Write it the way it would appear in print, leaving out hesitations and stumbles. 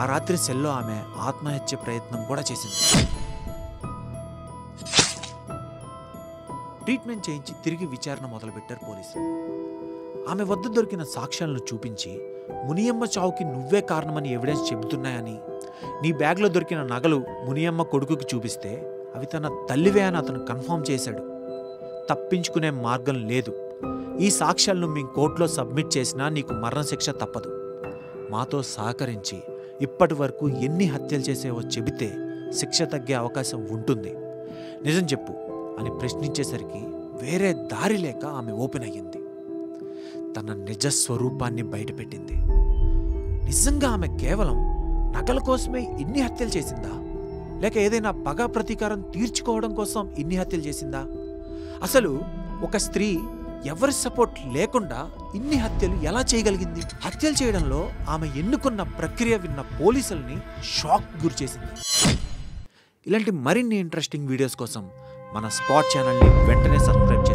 ఆ రాత్రి సెల్లో ఆమె ఆత్మహత్య ప్రయత్నం కూడా చేసింది. ట్రీట్మెంట్ చేయించి తిరిగి విచారణ మొదలుపెట్టారు పోలీసులు. ఆమె వద్ద దొరికిన సాక్ష్యాలను చూపించి మునియమ్మ చావుకి నువ్వే కారణమని ఎవిడెన్స్ చెబుతున్నాయని, నీ బ్యాగ్లో దొరికిన నగలు మునియమ్మ కొడుకుకి చూపిస్తే అవి తన తల్లివే అని అతను కన్ఫర్మ్ చేశాడు. తప్పించుకునే మార్గం లేదు. ఈ సాక్ష్యాలను మీ కోర్టులో సబ్మిట్ చేసినా నీకు మరణశిక్ష తప్పదు. మాతో సహకరించి ఇప్పటి వరకు ఎన్ని హత్యలు చేసేవో చెబితే శిక్ష తగ్గే అవకాశం ఉంటుంది. నిజం చెప్పు అని ప్రశ్నించేసరికి వేరే దారి లేక ఆమె ఓపెన్ అయ్యింది. తన నిజ స్వరూపాన్ని బయటపెట్టింది. నిజంగా ఆమె కేవలం నగల కోసమే ఇన్ని హత్యలు చేసిందా, లేక ఏదైనా పగ ప్రతీకారం తీర్చుకోవడం కోసం ఇన్ని హత్యలు చేసిందా? అసలు ఒక స్త్రీ ఎవరి సపోర్ట్ లేకుండా ఇన్ని హత్యలు ఎలా చేయగలిగింది? హత్యలు చేయడంలో ఆమె ఎన్నుకున్న ప్రక్రియ విన్న పోలీసుల్ని షాక్ గురిచేసింది. ఇలాంటి మరిన్ని ఇంట్రెస్టింగ్ వీడియోస్ కోసం మన స్పాట్ ఛానల్ని వెంటనే సబ్స్క్రైబ్